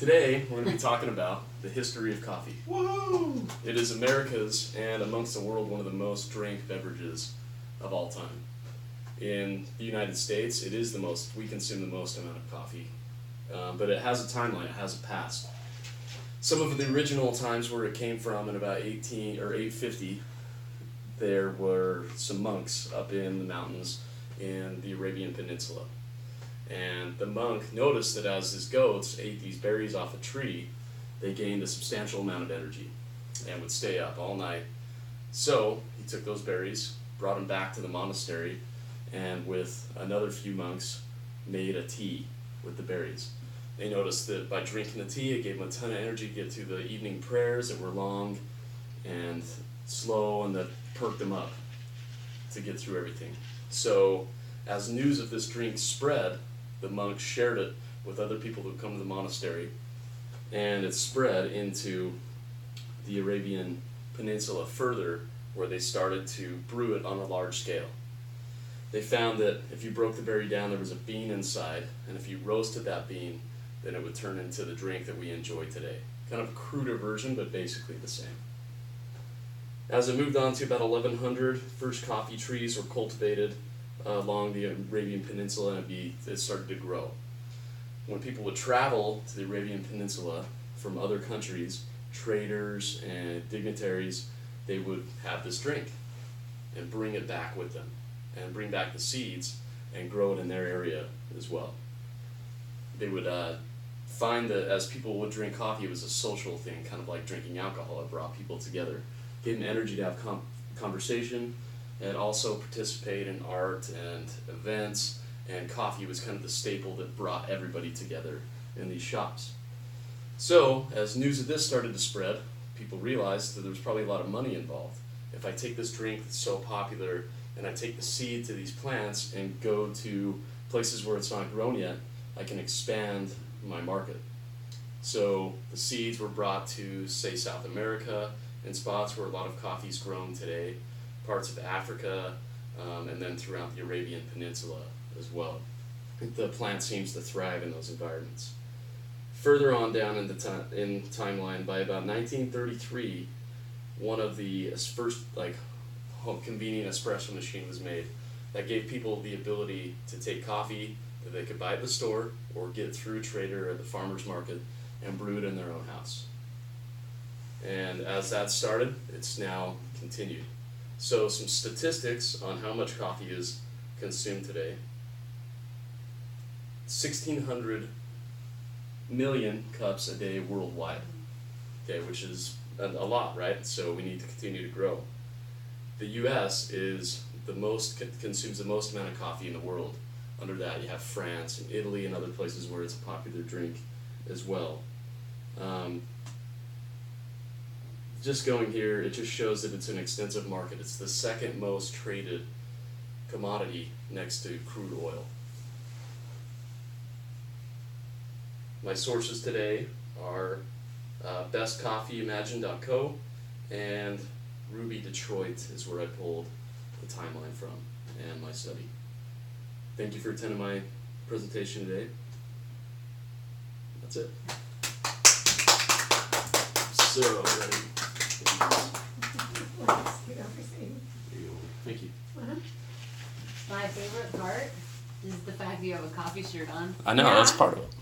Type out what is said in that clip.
Today, we're going to be talking about the history of coffee. Woohoo! It is America's and amongst the world one of the most drank beverages of all time. In the United States, it is we consume the most amount of coffee, but it has a timeline, it has a past. Some of the original times where it came from in about 850, there were some monks up in the mountains in the Arabian Peninsula. And the monk noticed that as his goats ate these berries off a tree, they gained a substantial amount of energy and would stay up all night. So he took those berries, brought them back to the monastery, and with another few monks made a tea with the berries. They noticed that by drinking the tea, it gave them a ton of energy to get to the evening prayers that were long and slow, and that perked them up to get through everything. So as news of this drink spread, the monks shared it with other people who come to the monastery, and it spread into the Arabian Peninsula further, where they started to brew it on a large scale. They found that if you broke the berry down, there was a bean inside, and if you roasted that bean, then it would turn into the drink that we enjoy today. Kind of a cruder version, but basically the same. As it moved on to about 1100, first coffee trees were cultivated along the Arabian Peninsula, and it started to grow. When people would travel to the Arabian Peninsula from other countries, traders and dignitaries, they would have this drink and bring it back with them, and bring back the seeds and grow it in their area as well. They would find that as people would drink coffee, it was a social thing, kind of like drinking alcohol. It brought people together, gave them energy to have conversation, and also participate in art and events, and coffee was kind of the staple that brought everybody together in these shops. So, as news of this started to spread, people realized that there was probably a lot of money involved. If I take this drink that's so popular, and I take the seed to these plants and go to places where it's not grown yet, I can expand my market. So the seeds were brought to, say, South America, in spots where a lot of coffee is grown today, parts of Africa, and then throughout the Arabian Peninsula as well. The plant seems to thrive in those environments. Further on down in the timeline, by about 1933, one of the first convenient espresso machine was made that gave people the ability to take coffee that they could buy at the store or get through a trader at the farmer's market and brew it in their own house. And as that started, it's now continued. So some statistics on how much coffee is consumed today. 1,600 million cups a day worldwide, okay, which is a lot, right? So we need to continue to grow. The U.S. consumes the most amount of coffee in the world. Under that, you have France and Italy and other places where it's a popular drink as well. Just going here, it just shows that it's an extensive market. It's the second most traded commodity next to crude oil. My sources today are bestcoffeeimagine.co, and Ruby Detroit is where I pulled the timeline from and my study. Thank you for attending my presentation today. That's it. So ready. Thank you. My favorite part is the fact that you have a coffee shirt on. I know, that's part of it.